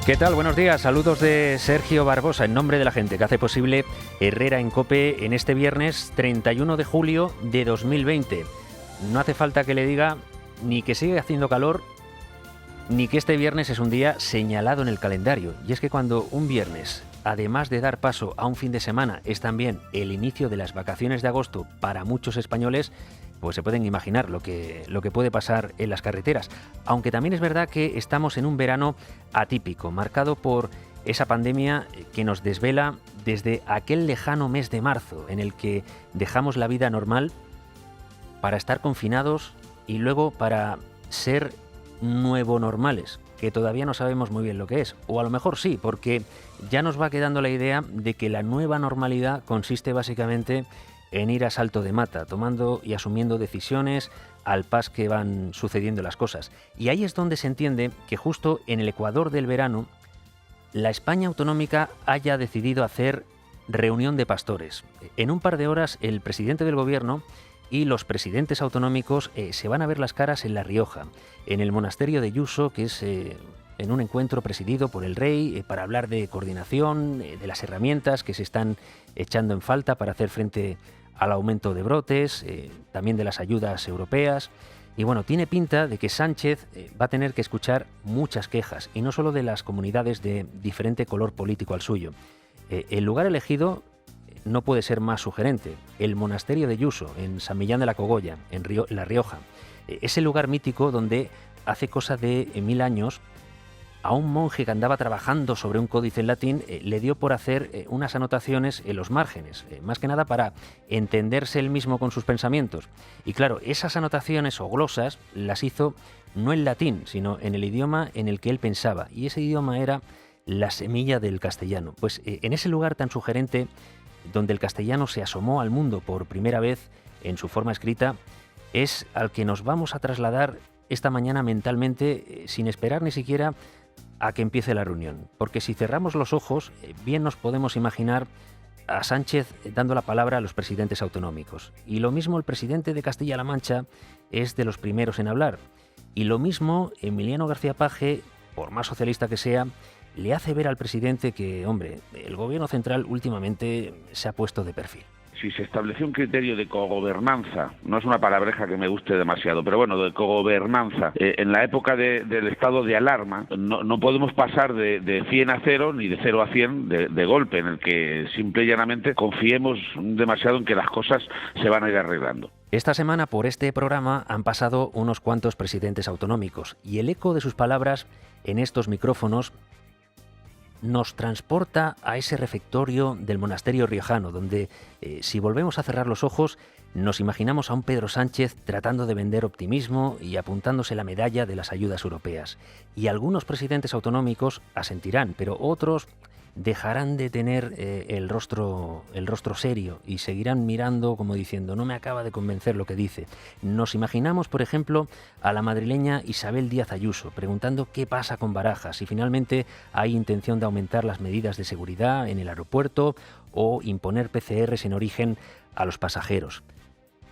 ¿Qué tal? Buenos días. Saludos de Sergio Barbosa en nombre de la gente que hace posible Herrera en COPE en este viernes 31 de julio de 2020. No hace falta que le diga ni que sigue haciendo calor ni que este viernes es un día señalado en el calendario. Y es que cuando un viernes, además de dar paso a un fin de semana, es también el inicio de las vacaciones de agosto para muchos españoles, pues se pueden imaginar lo que puede pasar en las carreteras. Aunque también es verdad que estamos en un verano atípico, marcado por esa pandemia que nos desvela desde aquel lejano mes de marzo, en el que dejamos la vida normal para estar confinados y luego para ser nuevo normales, que todavía no sabemos muy bien lo que es. O a lo mejor sí, porque ya nos va quedando la idea de que la nueva normalidad consiste básicamente en ir a salto de mata, tomando y asumiendo decisiones al pas que van sucediendo las cosas. Y ahí es donde se entiende que justo en el ecuador del verano, la España autonómica haya decidido hacer reunión de pastores. En un par de horas, el presidente del gobierno y los presidentes autonómicos se van a ver las caras en La Rioja, en el monasterio de Yuso, que es en un encuentro presidido por el rey para hablar de coordinación, de las herramientas que se están echando en falta para hacer frente al aumento de brotes, también de las ayudas europeas. Y bueno, tiene pinta de que Sánchez va a tener que escuchar muchas quejas, y no solo de las comunidades de diferente color político al suyo. El lugar elegido no puede ser más sugerente: el monasterio de Yuso, en San Millán de la Cogolla, en La Rioja. Ese lugar mítico donde hace cosa de 1000 años a un monje que andaba trabajando sobre un códice en latín le dio por hacer unas anotaciones en los márgenes, más que nada para entenderse él mismo con sus pensamientos. Y claro, esas anotaciones o glosas las hizo no en latín, sino en el idioma en el que él pensaba, y ese idioma era la semilla del castellano. Pues en ese lugar tan sugerente, donde el castellano se asomó al mundo por primera vez en su forma escrita, es al que nos vamos a trasladar esta mañana mentalmente, sin esperar ni siquiera a que empiece la reunión. Porque si cerramos los ojos, bien nos podemos imaginar a Sánchez dando la palabra a los presidentes autonómicos. Y lo mismo el presidente de Castilla-La Mancha es de los primeros en hablar. Y lo mismo Emiliano García Paje, por más socialista que sea, le hace ver al presidente que, hombre, el gobierno central últimamente se ha puesto de perfil. Si se estableció un criterio de cogobernanza, no es una palabreja que me guste demasiado, pero bueno, de cogobernanza, en la época del estado de alarma, no podemos pasar de 100 a 0, ni de 0 a 100 de golpe, en el que simple y llanamente confiemos demasiado en que las cosas se van a ir arreglando. Esta semana por este programa han pasado unos cuantos presidentes autonómicos, y el eco de sus palabras en estos micrófonos nos transporta a ese refectorio del monasterio riojano, donde, si volvemos a cerrar los ojos, nos imaginamos a un Pedro Sánchez tratando de vender optimismo y apuntándose la medalla de las ayudas europeas. Y algunos presidentes autonómicos asentirán, pero otros dejarán de tener el rostro serio y seguirán mirando como diciendo: no me acaba de convencer lo que dice. Nos imaginamos, por ejemplo, a la madrileña Isabel Díaz Ayuso preguntando qué pasa con Barajas, si finalmente hay intención de aumentar las medidas de seguridad en el aeropuerto o imponer PCRs en origen a los pasajeros.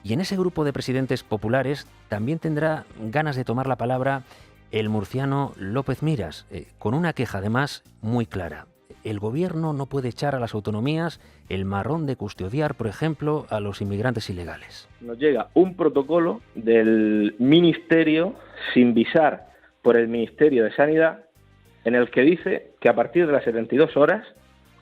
Y en ese grupo de presidentes populares también tendrá ganas de tomar la palabra el murciano López Miras, con una queja además muy clara. El gobierno no puede echar a las autonomías el marrón de custodiar, por ejemplo, a los inmigrantes ilegales. Nos llega un protocolo del Ministerio sin visar por el Ministerio de Sanidad, en el que dice que a partir de las 72 horas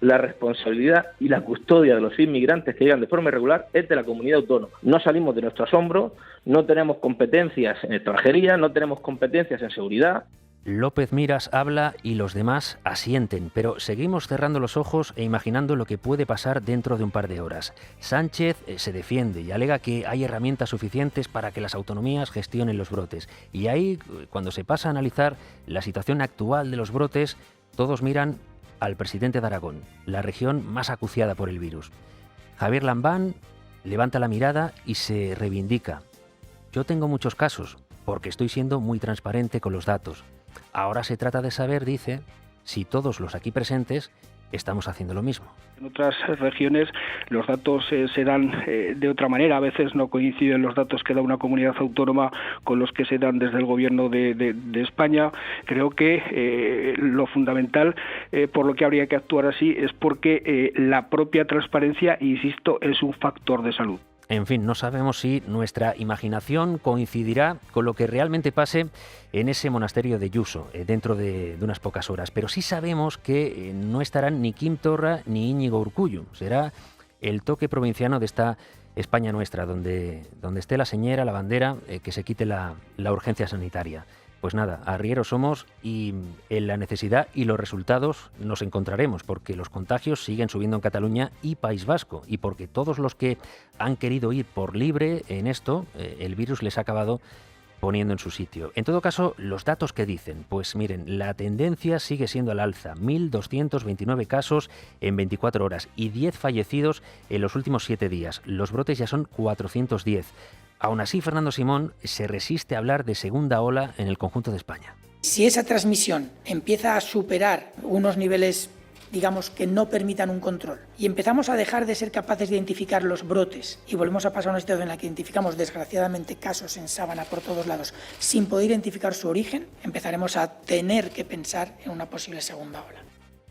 la responsabilidad y la custodia de los inmigrantes que llegan de forma irregular es de la comunidad autónoma. No salimos de nuestro asombro, no tenemos competencias en extranjería, no tenemos competencias en seguridad. López Miras habla y los demás asienten, pero seguimos cerrando los ojos e imaginando lo que puede pasar dentro de un par de horas. Sánchez se defiende y alega que hay herramientas suficientes para que las autonomías gestionen los brotes. Y ahí, cuando se pasa a analizar la situación actual de los brotes, todos miran al presidente de Aragón, la región más acuciada por el virus. Javier Lambán levanta la mirada y se reivindica. Yo tengo muchos casos, porque estoy siendo muy transparente con los datos. Ahora se trata de saber, dice, si todos los aquí presentes estamos haciendo lo mismo. En otras regiones los datos se dan de otra manera, a veces no coinciden los datos que da una comunidad autónoma con los que se dan desde el gobierno de España. Creo que lo fundamental por lo que habría que actuar así es porque la propia transparencia, insisto, es un factor de salud. En fin, no sabemos si nuestra imaginación coincidirá con lo que realmente pase en ese monasterio de Yuso dentro de unas pocas horas, pero sí sabemos que no estarán ni Quim Torra ni Íñigo Urkullu. Será el toque provinciano de esta España nuestra, donde esté la señera, la bandera, que se quite la urgencia sanitaria. Pues nada, arrieros somos y en la necesidad y los resultados nos encontraremos, porque los contagios siguen subiendo en Cataluña y País Vasco, y porque todos los que han querido ir por libre en esto, el virus les ha acabado poniendo en su sitio. En todo caso, los datos que dicen, pues miren, la tendencia sigue siendo al alza, 1.229 casos en 24 horas y 10 fallecidos en los últimos 7 días. Los brotes ya son 410. Aún así, Fernando Simón se resiste a hablar de segunda ola en el conjunto de España. Si esa transmisión empieza a superar unos niveles, digamos, que no permitan un control, y empezamos a dejar de ser capaces de identificar los brotes y volvemos a pasar a una situación en la que identificamos desgraciadamente casos en sábana por todos lados sin poder identificar su origen, empezaremos a tener que pensar en una posible segunda ola.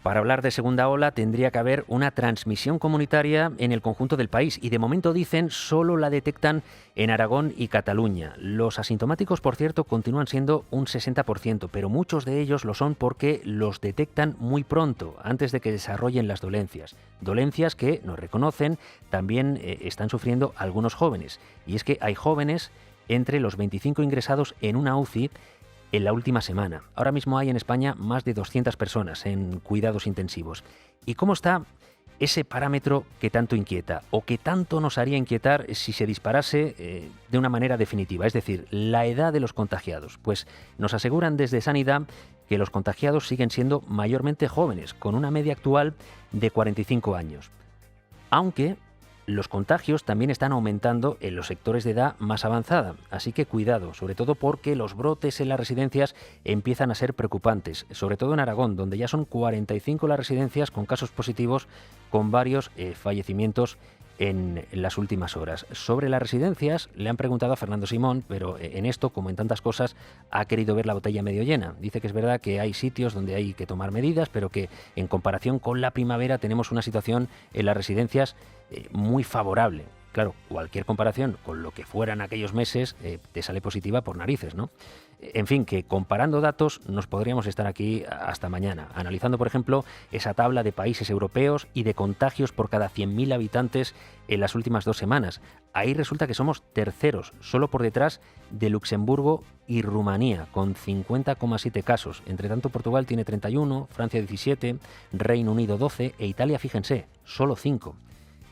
Para hablar de segunda ola tendría que haber una transmisión comunitaria en el conjunto del país y de momento dicen solo la detectan en Aragón y Cataluña. Los asintomáticos, por cierto, continúan siendo un 60%, pero muchos de ellos lo son porque los detectan muy pronto, antes de que desarrollen las dolencias. Dolencias que, nos reconocen, también están sufriendo algunos jóvenes. Y es que hay jóvenes entre los 25 ingresados en una UCI en la última semana. Ahora mismo hay en España más de 200 personas en cuidados intensivos. ¿Y cómo está ese parámetro que tanto inquieta o que tanto nos haría inquietar si se disparase de una manera definitiva? Es decir, la edad de los contagiados. Pues nos aseguran desde Sanidad que los contagiados siguen siendo mayormente jóvenes, con una media actual de 45 años. Aunque los contagios también están aumentando en los sectores de edad más avanzada, así que cuidado, sobre todo porque los brotes en las residencias empiezan a ser preocupantes, sobre todo en Aragón, donde ya son 45 las residencias con casos positivos, con varios fallecimientos en las últimas horas. Sobre las residencias le han preguntado a Fernando Simón, pero en esto, como en tantas cosas, ha querido ver la botella medio llena. Dice que es verdad que hay sitios donde hay que tomar medidas, pero que en comparación con la primavera tenemos una situación en las residencias muy favorable. Claro, cualquier comparación con lo que fueran aquellos meses te sale positiva por narices, ¿no? En fin, que comparando datos nos podríamos estar aquí hasta mañana, analizando, por ejemplo, esa tabla de países europeos y de contagios por cada 100.000 habitantes en las últimas 2 semanas. Ahí resulta que somos terceros, solo por detrás de Luxemburgo y Rumanía, con 50,7 casos. Entre tanto, Portugal tiene 31, Francia 17, Reino Unido 12 e Italia, fíjense, solo 5.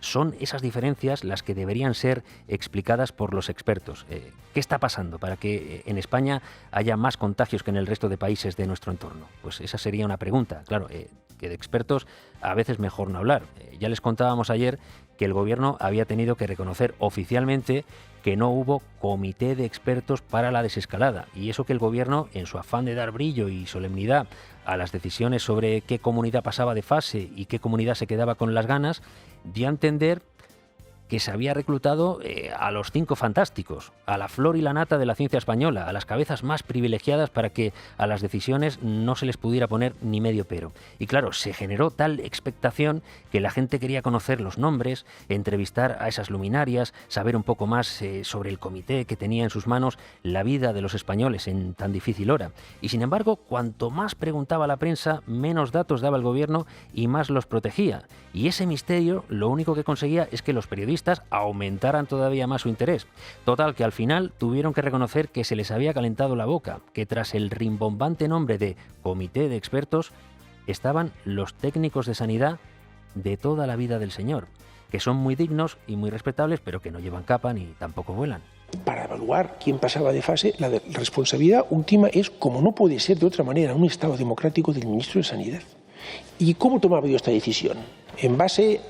Son esas diferencias las que deberían ser explicadas por los expertos. ¿Qué está pasando para que en España haya más contagios que en el resto de países de nuestro entorno? Pues esa sería una pregunta. Claro, que de expertos a veces mejor no hablar. Ya les contábamos ayer que el gobierno había tenido que reconocer oficialmente que no hubo comité de expertos para la desescalada. Y eso que el gobierno, en su afán de dar brillo y solemnidad a las decisiones sobre qué comunidad pasaba de fase y qué comunidad se quedaba con las ganas, dio a entender que se había reclutado a los 5 fantásticos, a la flor y la nata de la ciencia española, a las cabezas más privilegiadas para que a las decisiones no se les pudiera poner ni medio pero. Y claro, se generó tal expectación que la gente quería conocer los nombres, entrevistar a esas luminarias, saber un poco más sobre el comité que tenía en sus manos la vida de los españoles en tan difícil hora. Y sin embargo, cuanto más preguntaba la prensa, menos datos daba el gobierno y más los protegía. Y ese misterio lo único que conseguía es que los periodistas aumentaran todavía más su interés. Total, que al final tuvieron que reconocer que se les había calentado la boca, que tras el rimbombante nombre de Comité de Expertos estaban los técnicos de sanidad de toda la vida del señor, que son muy dignos y muy respetables, pero que no llevan capa ni tampoco vuelan. Para evaluar quién pasaba de fase, la responsabilidad última es, como no puede ser de otra manera, un Estado democrático, del ministro de Sanidad. ¿Y cómo tomaba yo esta decisión? En base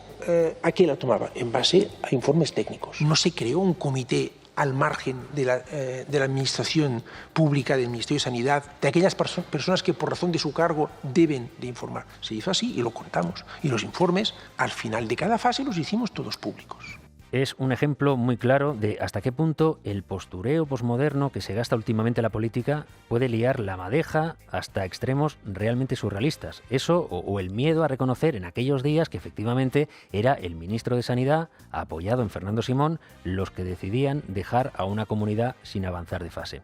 ¿a qué la tomaba? En base a informes técnicos. No se creó un comité al margen de la administración pública, del Ministerio de Sanidad, de aquellas personas que por razón de su cargo deben de informar. Se hizo así y lo contamos. Y los informes, al final de cada fase, los hicimos todos públicos. Es un ejemplo muy claro de hasta qué punto el postureo posmoderno que se gasta últimamente en la política puede liar la madeja hasta extremos realmente surrealistas. Eso o el miedo a reconocer en aquellos días que efectivamente era el ministro de Sanidad, apoyado en Fernando Simón, los que decidían dejar a una comunidad sin avanzar de fase.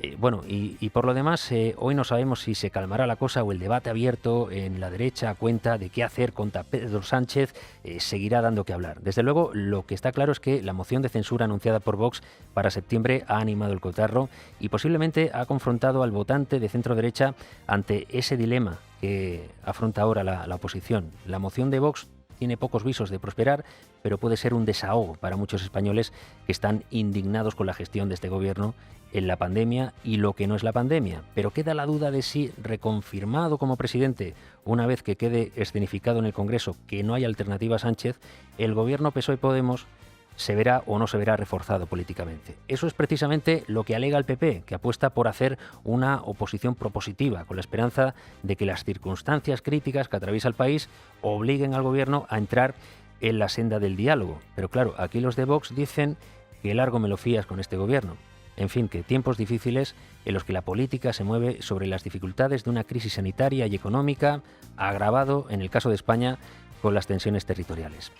Y por lo demás, hoy no sabemos si se calmará la cosa o el debate abierto en la derecha a cuenta de qué hacer contra Pedro Sánchez seguirá dando que hablar. Desde luego, lo que está claro es que la moción de censura anunciada por Vox para septiembre ha animado el cotarro y posiblemente ha confrontado al votante de centro-derecha ante ese dilema que afronta ahora la oposición. La moción de Vox tiene pocos visos de prosperar, pero puede ser un desahogo para muchos españoles que están indignados con la gestión de este gobierno en la pandemia y lo que no es la pandemia. Pero queda la duda de si, reconfirmado como presidente, una vez que quede escenificado en el Congreso que no hay alternativa a Sánchez, el gobierno PSOE-Podemos se verá o no se verá reforzado políticamente. Eso es precisamente lo que alega el PP, que apuesta por hacer una oposición propositiva, con la esperanza de que las circunstancias críticas que atraviesa el país obliguen al gobierno a entrar en la senda del diálogo. Pero claro, aquí los de Vox dicen que largo me lo fías con este gobierno. En fin, que tiempos difíciles en los que la política se mueve sobre las dificultades de una crisis sanitaria y económica, agravado, en el caso de España, con las tensiones territoriales.